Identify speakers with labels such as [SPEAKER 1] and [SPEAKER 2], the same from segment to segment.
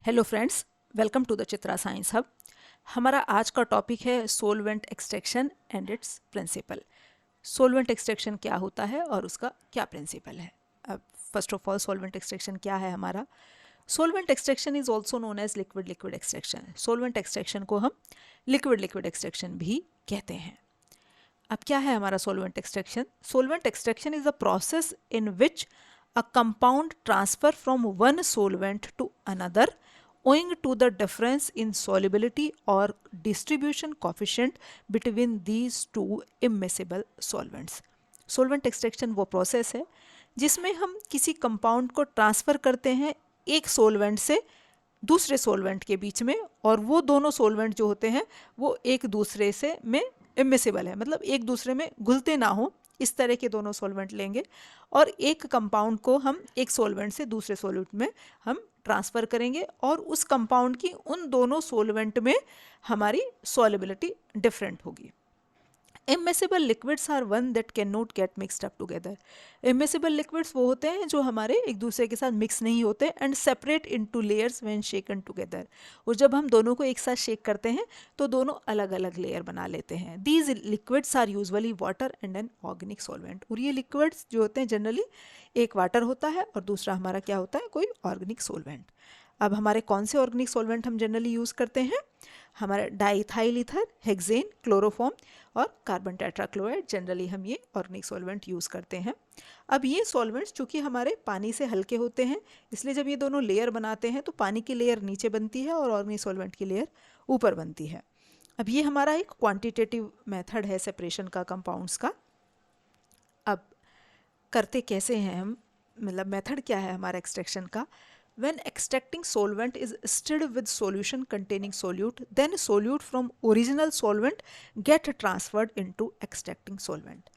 [SPEAKER 1] Hello friends, welcome to the Chitra science hub. हमारा आज का टॉपिक है solvent extraction and its principle. Solvent extraction क्या होता है और उसका क्या प्रिंसिपल है। अब first of all solvent extraction क्या है हमारा। Solvent extraction is also known as liquid liquid extraction. Solvent extraction को हम लिक्विड लिक्विड एक्सट्रैक्शन भी कहते हैं। अब क्या है हमारा solvent extraction. Solvent extraction is a process in which a compound transfer from one solvent to another owing to the difference in solubility or distribution coefficient between these two immiscible solvents. solvent extraction वो process है जिसमें हम किसी compound को transfer करते हैं एक solvent से दूसरे सोलवेंट के बीच में, और वो दोनों सोलवेंट जो होते हैं वो एक दूसरे से में इमिसिबल है, मतलब एक दूसरे में घुलते ना हो, इस तरह के दोनों सॉल्वेंट लेंगे और एक कंपाउंड को हम एक सॉल्वेंट से दूसरे सॉल्वेंट में हम ट्रांसफ़र करेंगे और उस कंपाउंड की उन दोनों सॉल्वेंट में हमारी सॉल्युबिलिटी डिफरेंट होगी। Immiscible liquids are one that can not get mixed up together. Immiscible liquids वो होते हैं जो हमारे एक दूसरे के साथ मिक्स नहीं होते and separate into layers when shaken together. और जब हम दोनों को एक साथ शेक करते हैं तो दोनों अलग अलग लेयर बना लेते हैं। These liquids are usually water and an organic solvent. और ये लिक्विड्स जो होते हैं जनरली एक वाटर होता है और दूसरा हमारा क्या होता है, कोई ऑर्गेनिक सॉल्वेंट। अब हमारे कौन से ऑर्गेनिक सॉल्वेंट हम जनरली यूज़ करते हैं। हमारा डाइथाइल ईथर, हेक्सेन, क्लोरोफॉर्म और कार्बन टेट्राक्लोराइड, जनरली हम ये ऑर्गेनिक सॉल्वेंट यूज़ करते हैं। अब ये सॉल्वेंट्स चूँकि हमारे पानी से हल्के होते हैं, इसलिए जब ये दोनों लेयर बनाते हैं तो पानी की लेयर नीचे बनती है और ऑर्गेनिक सॉल्वेंट की लेयर ऊपर बनती है। अब ये हमारा एक क्वान्टिटेटिव मेथड है सेपरेशन का कंपाउंड्स का। अब करते कैसे हैं हम, मतलब मेथड क्या है हमारा एक्सट्रैक्शन का। When extracting solvent is stirred with solution containing solute, then solute from original solvent get transferred into extracting solvent.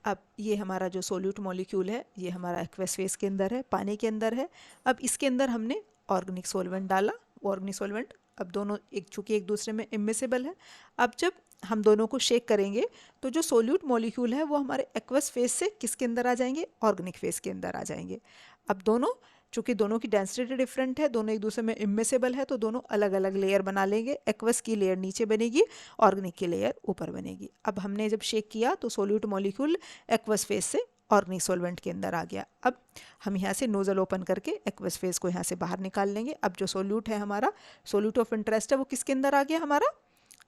[SPEAKER 1] अब ये हमारा जो सोल्यूट मॉलिक्यूल है ये हमारा एक्वस फेस के अंदर है, पानी के अंदर है। अब इसके अंदर हमने ऑर्गेनिक सॉल्वेंट डाला। ऑर्गेनिक सॉल्वेंट अब दोनों एक चूँकि एक दूसरे में इमिसिबल है, अब जब हम दोनों को शेक करेंगे तो जो सोल्यूट मॉलिक्यूल है वो हमारे एक्वस फेस से किसके अंदर आ जाएंगे, ऑर्गेनिक फेस के अंदर आ जाएंगे। अब दोनों चूँकि दोनों की डेंसिटी डिफरेंट है, दोनों एक दूसरे में इमिसिबल है, तो दोनों अलग अलग लेयर बना लेंगे। एक्वस की लेयर नीचे बनेगी, ऑर्गेनिक की लेयर ऊपर बनेगी। अब हमने जब शेक किया तो सोल्यूट मॉलिक्यूल एक्वस फेस से ऑर्गेनिक सॉल्वेंट के अंदर आ गया। अब हम यहाँ से नोजल ओपन करके एक्वस फेस को यहाँ से बाहर निकाल लेंगे। अब जो सोल्यूट है हमारा, सोल्यूट ऑफ इंटरेस्ट है, वो किसके अंदर आ गया, हमारा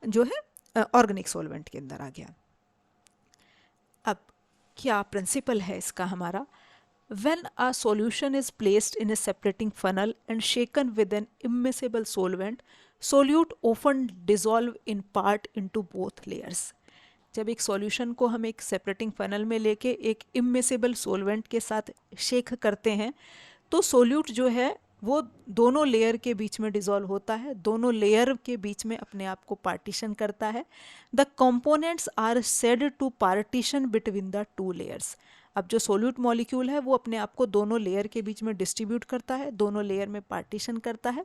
[SPEAKER 1] जो है ऑर्गेनिक सॉल्वेंट के अंदर आ गया। अब क्या प्रिंसिपल है इसका हमारा। When a solution is placed in a separating funnel and shaken with an immiscible solvent, solute often dissolve in part into both layers. जब एक सॉल्यूशन को हम एक सेपरेटिंग फनल में लेके एक इमिसिबल सॉल्वेंट के साथ शेक करते हैं तो सोल्यूट जो है वो दोनों लेयर के बीच में डिज़ोल्व होता है, दोनों लेयर के बीच में अपने आप को पार्टीशन करता है। The components are said to partition between the two layers. अब जो सोल्यूट मॉलिक्यूल है वो अपने आप को दोनों लेयर के बीच में डिस्ट्रीब्यूट करता है, दोनों लेयर में पार्टीशन करता है।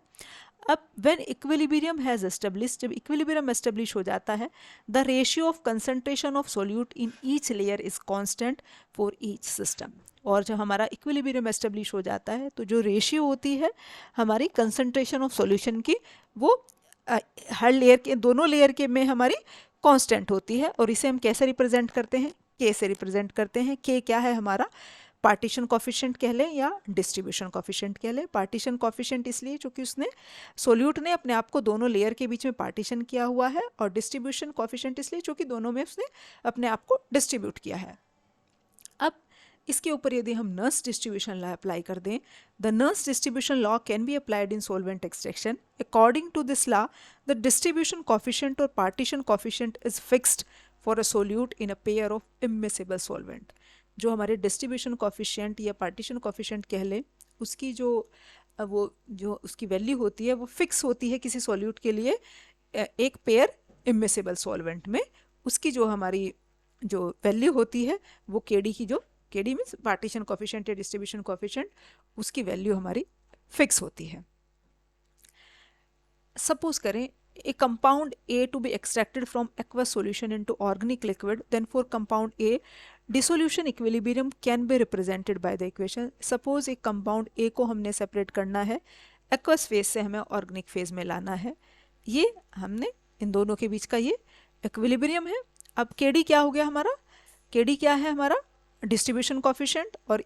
[SPEAKER 1] अब व्हेन इक्विलिब्रियम हैज़ एस्टेब्लिश, जब इक्विलिब्रियम एस्टेब्लिश हो जाता है, the ratio of concentration of solute in each layer is constant for each system. और जब हमारा इक्विलिब्रियम एस्टेब्लिश हो जाता है तो जो रेशियो होती है हमारी कंसंट्रेशन ऑफ सॉल्यूशन की, वो हर लेयर के, दोनों लेयर के में हमारी कांस्टेंट होती है। और इसे हम कैसे रिप्रेजेंट करते हैं, के से रिप्रेजेंट करते हैं। के क्या है हमारा, पार्टीशन कॉफिशिएंट कह लें या डिस्ट्रीब्यूशन कॉफिशिएंट कह लें। पार्टीशन कॉफिशिएंट इसलिए क्योंकि उसने सोल्यूट ने अपने आप को दोनों लेयर के बीच में पार्टीशन किया हुआ है, और डिस्ट्रीब्यूशन कॉफिशिएंट इसलिए क्योंकि दोनों में उसने अपने आप को डिस्ट्रीब्यूट किया है। अब इसके ऊपर यदि हम नर्स डिस्ट्रीब्यूशन लॉ अप्लाई कर दें, the Nernst distribution law can be applied in solvent extraction. According to this law the distribution coefficient और partition coefficient is fixed for a solute in a pair of immiscible solvent. जो हमारे distribution coefficient या partition coefficient कह लें, उसकी जो उसकी value होती है वो फिक्स होती है किसी सॉल्यूट के लिए एक पेयर इमिसिबल सॉल्वेंट में। उसकी जो हमारी जो वैल्यू होती है वो केडी की, जो केडी मीन्स पार्टीशन कॉफिशिएंट या डिस्ट्रीब्यूशन कॉफिशिएंट, उसकी वैल्यू हमारी फिक्स होती है। सपोज करें a compound A to be extracted from aqueous solution into organic liquid, then for compound A dissolution equilibrium can be represented by the equation. Suppose एक compound A को हमने separate करना है aqueous phase से हमें organic phase में लाना है। ये हमने इन दोनों के बीच का ये इक्विलिब्रियम है। अब केडी क्या हो गया हमारा, केडी क्या है हमारा डिस्ट्रीब्यूशन कोफिशिएंट, और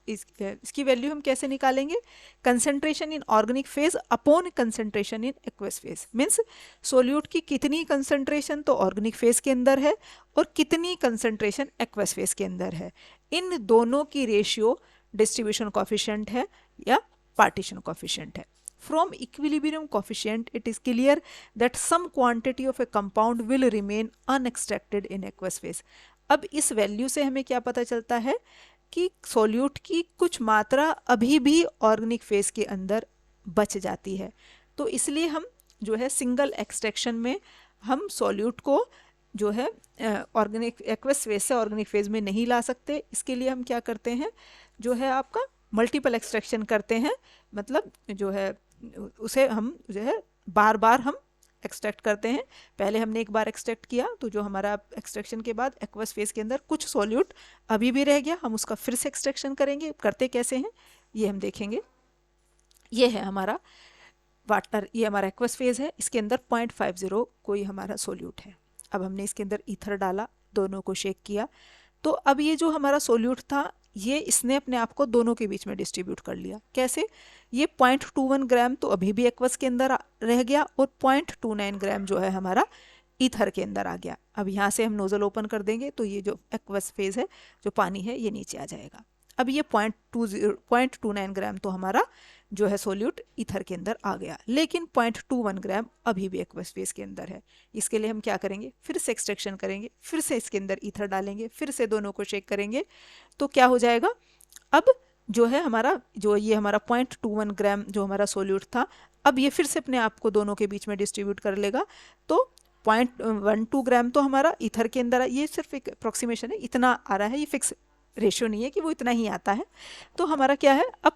[SPEAKER 1] इसकी वैल्यू हम कैसे निकालेंगे, concentration in organic phase upon concentration in aqueous phase. Means solute की कितनी कंसंट्रेशन तो ऑर्गेनिक फेज के अंदर है और कितनी कंसंट्रेशन एक्वस फेज के अंदर है, इन दोनों की रेशियो डिस्ट्रीब्यूशन कोफिशिएंट है या पार्टीशन कोफिशिएंट है। From equilibrium coefficient, it is clear that some quantity of a compound will remain unextracted in aqueous phase. अब इस वैल्यू से हमें क्या पता चलता है कि सोल्यूट की कुछ मात्रा अभी भी ऑर्गेनिक फेज के अंदर बच जाती है। तो इसलिए हम जो है सिंगल एक्सट्रैक्शन में हम सोल्यूट को जो है ऑर्गेनिक एक्वस फेज से ऑर्गेनिक फेज में नहीं ला सकते। इसके लिए हम क्या करते हैं, जो है आपका मल्टीपल एक्सट्रैक्शन करते हैं, मतलब जो है उसे हम जो है बार बार हम एक्सट्रैक्ट करते हैं। पहले हमने एक बार एक्सट्रैक्ट किया तो जो हमारा एक्सट्रैक्शन के बाद एक्वस फेज के अंदर कुछ सॉल्यूट अभी भी रह गया, हम उसका फिर से एक्सट्रैक्शन करेंगे। करते कैसे हैं ये हम देखेंगे। ये है हमारा वाटर, ये हमारा एक्वस फेज है, इसके अंदर 0.50 कोई हमारा सोल्यूट है। अब हमने इसके अंदर ईथर डाला, दोनों को शेक किया, तो अब ये जो हमारा सोल्यूट था ये इसने अपने आप को दोनों के बीच में डिस्ट्रीब्यूट कर लिया। कैसे, ये 0.21 ग्राम तो अभी भी एक्वस के अंदर रह गया और 0.29 ग्राम जो है हमारा ईथर के अंदर आ गया। अब यहाँ से हम नोजल ओपन कर देंगे तो ये जो एक्वस फेज है, जो पानी है, ये नीचे आ जाएगा। अब ये 0.29 ग्राम तो हमारा जो है सोल्यूट ईथर के अंदर आ गया, लेकिन 0.21 ग्राम अभी भी एक्वस फेज के अंदर है। इसके लिए हम क्या करेंगे, फिर से एक्सट्रैक्शन करेंगे, फिर से इसके अंदर ईथर डालेंगे, फिर से दोनों को शेक करेंगे, तो क्या हो जाएगा, अब जो है हमारा जो ये हमारा 0.21 ग्राम जो हमारा सोल्यूट था, अब ये फिर से अपने आप को दोनों के बीच में डिस्ट्रीब्यूट कर लेगा। तो 0.12 ग्राम तो हमारा ईथर के अंदर, ये सिर्फ एक अप्रोक्सीमेशन है, इतना आ रहा है, ये फिक्स रेशियो नहीं है कि वो इतना ही आता है। तो हमारा क्या है, अब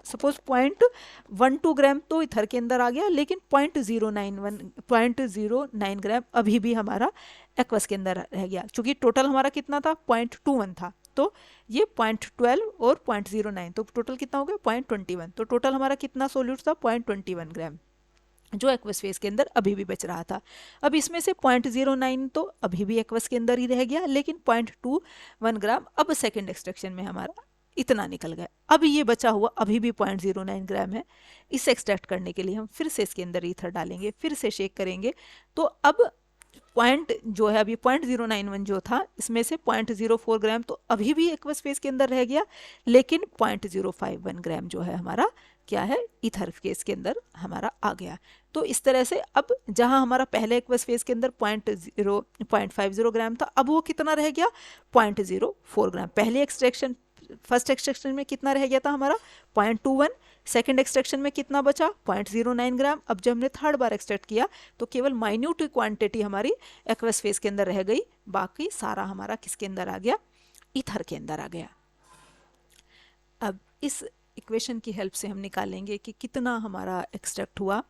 [SPEAKER 1] सपोज 0.12 ग्राम तो इथर के अंदर आ गया, लेकिन 0.09 ग्राम अभी भी हमारा एक्वस के अंदर रह गया। चूंकि टोटल हमारा कितना था, 0.21 था, तो ये 0.12 और 0.09, तो टोटल कितना हो गया 0.21। तो टोटल हमारा कितना सोल्यूट था, 0.21 ग्राम, जो एक्वस फेज के अंदर अभी भी बच रहा था। अब इसमें से 0.09 तो अभी भी एक्वस के अंदर ही रह गया, लेकिन 0.21 ग्राम अब सेकेंड एक्सट्रैक्शन में हमारा इतना निकल गया। अब ये बचा हुआ अभी भी 0.09 ग्राम है। इसे एक्सट्रैक्ट करने के लिए हम फिर से इसके अंदर ईथर डालेंगे, फिर से शेक करेंगे, तो अब पॉइंट जो है अभी 0.091 जो था, इसमें से 0.04 ग्राम तो अभी भी एक्वस फेज के अंदर रह गया, लेकिन 0.051 ग्राम जो है हमारा क्या है, ईथर फेज के अंदर हमारा आ गया। तो इस तरह से अब जहां हमारा पहले एक्वस फेज के अंदर 0.50 ग्राम था, अब वो कितना रह गया, 0.04 ग्राम। पहले एक्सट्रैक्शन फर्स्ट एक्सट्रैक्शन में कितना रह गया था हमारा 0.21, सेकेंड एक्सट्रैक्शन में कितना बचा 0.09 ग्राम। अब जब हमने थर्ड बार एक्सट्रैक्ट किया तो केवल माइन्यूट क्वांटिटी हमारी एक्वस फेज के अंदर रह गई, बाकी सारा हमारा किसके अंदर आ गया, ईथर के अंदर आ गया। अब इस इक्वेशन की हेल्प से हम निकालेंगे कि कितना हमारा एक्सट्रैक्ट हुआ।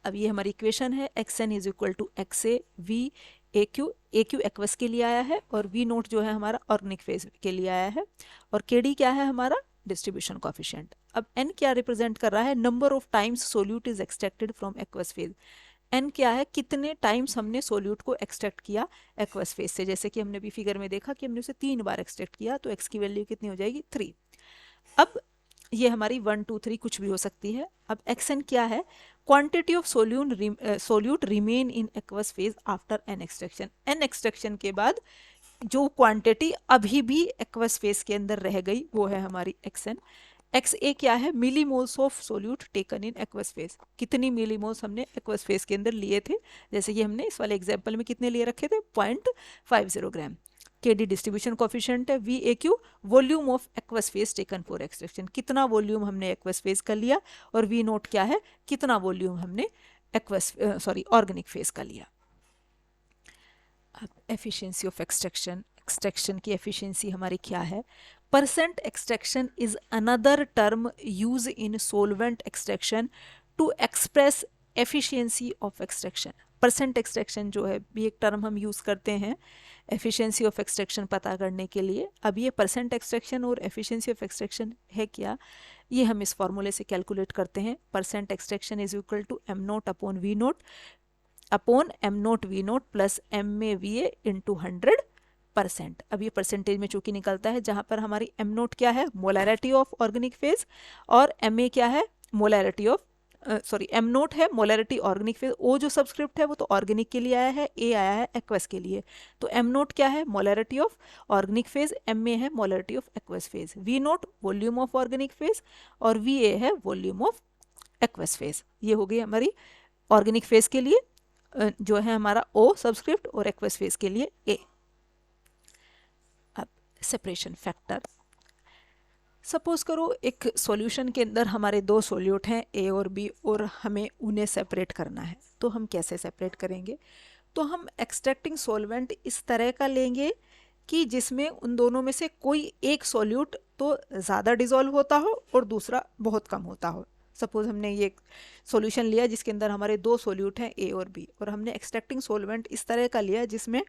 [SPEAKER 1] अब ये हमारी इक्वेशन है, xn is equal to XA V AQ, AQ aqueous के लिए आया है और V नोट जो है हमारा ऑर्गेनिक फेज के लिए आया है, और KD क्या है हमारा डिस्ट्रीब्यूशन कोफिशिएंट। अब N क्या रिप्रेजेंट कर रहा है, number of times solute is extracted from aqueous phase. N क्या है, कितने टाइम्स हमने सोल्यूट को एक्सट्रैक्ट किया एक्वस फेज से। जैसे कि हमने भी फिगर में देखा कि हमने उसे 3 बार एक्सट्रैक्ट किया, तो X की वैल्यू कितनी हो जाएगी 3। अब ये हमारी 1 2 3 कुछ भी हो सकती है। अब xn क्या है, quantity of solute remain in aqueous phase after n extraction. N extraction के बाद जो क्वांटिटी अभी भी एक्वस फेज के अंदर रह गई वो है हमारी xn। XA क्या है, millimoles of solute taken in aqueous phase. कितनी मिलीमोल्स हमने एक्वस फेज के अंदर लिए थे, जैसे कि हमने इस वाले एग्जाम्पल में कितने लिए रखे थे 0.50 ग्राम। KD डिस्ट्रीब्यूशन कोफिशिएंट है, VAQ volume of aqueous phase taken for extraction, कितना वॉल्यूम हमने एक्वस फेज का लिया, और V नोट क्या है, कितना वॉल्यूम हमने ऑर्गेनिक फेज का लिया। अब एफिशिएंसी ऑफ एक्सट्रैक्शन, एक्सट्रैक्शन की एफिशिएंसी हमारी क्या है, percent extraction is another term use in solvent extraction to express efficiency of extraction. Percent extraction जो है भी एक टर्म हम यूज़ करते हैं एफिशिएंसी ऑफ एक्सट्रैक्शन पता करने के लिए। अब ये परसेंट एक्सट्रैक्शन और एफिशिएंसी ऑफ एक्सट्रैक्शन है क्या, ये हम इस फॉर्मूले से कैलकुलेट करते हैं। Percent extraction is equal to m not upon v not plus m में वी ए इंटू 100%। अब ये परसेंटेज में चूंकि निकलता है, जहां पर हमारी एम नोट क्या है, मोलैरिटी ऑफ ऑर्गेनिक फेज, और एम ए क्या है, मोलैरिटी ऑफ एम नोट है मोलैरिटी ऑर्गेनिक फेज। ओ जो सब्सक्रिप्ट है वो तो ऑर्गेनिक के लिए आया है, ए आया है एक्वस के लिए। तो एम नोट क्या है, molarity of organic phase, M a है molarity of aqueous phase, V note volume of organic phase, और वी ए है वॉल्यूम ऑफ एक्वस फेज। ये हो गई हमारी ऑर्गेनिक फेज के लिए जो है हमारा ओ सब्सक्रिप्ट, और एक्वस फेज के लिए ए। अब सेपरेशन फैक्टर, सपोज करो एक सॉल्यूशन के अंदर हमारे दो सोल्यूट हैं ए और बी, और हमें उन्हें सेपरेट करना है। तो हम कैसे सेपरेट करेंगे, तो हम एक्सट्रैक्टिंग सॉल्वेंट इस तरह का लेंगे कि जिसमें उन दोनों में से कोई एक सॉल्यूट तो ज़्यादा डिजॉल्व होता हो और दूसरा बहुत कम होता हो। सपोज हमने ये सॉल्यूशन लिया जिसके अंदर हमारे दो सॉल्यूट हैं ए और बी, और हमने एक्सट्रैक्टिंग सॉल्वेंट इस तरह का लिया जिसमें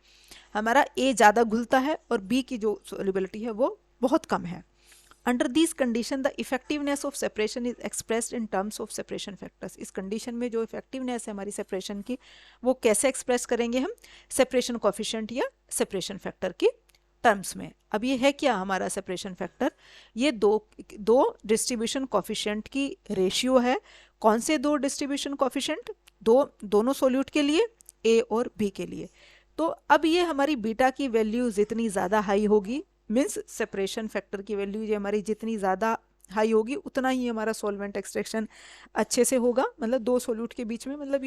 [SPEAKER 1] हमारा ए ज़्यादा घुलता है और बी की जो सॉल्युबिलिटी है वो बहुत कम है। Under these condition, the effectiveness of separation is expressed in terms of separation factors. इस कंडीशन में जो इफेक्टिवनेस है हमारी सेपरेशन की, वो कैसे एक्सप्रेस करेंगे हम, सेपरेशन कोफिशिएंट या सेपरेशन फैक्टर की टर्म्स में। अब ये है क्या हमारा सेपरेशन फैक्टर, ये दो डिस्ट्रीब्यूशन कोफिशिएंट की रेशियो है। कौन से दो डिस्ट्रीब्यूशन कोफिशिएंट, दोनों सोल्यूट के लिए, ए और बी के लिए। तो अब ये हमारी बीटा की वैल्यू जितनी ज़्यादा हाई होगी, मीन्स सेपरेशन फैक्टर की वैल्यू ये हमारी जितनी ज़्यादा हाई होगी, उतना ही हमारा सॉल्वेंट एक्सट्रैक्शन अच्छे से होगा। मतलब दो सोल्यूट के बीच में, मतलब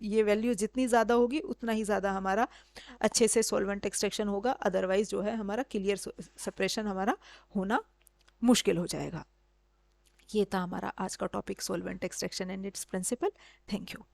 [SPEAKER 1] ये वैल्यू जितनी ज़्यादा होगी उतना ही ज़्यादा हमारा अच्छे से सॉल्वेंट एक्सट्रैक्शन होगा। अदरवाइज जो है हमारा क्लियर सेपरेशन हमारा होना मुश्किल हो जाएगा। ये था हमारा आज का topic, solvent extraction and its principle. Thank you.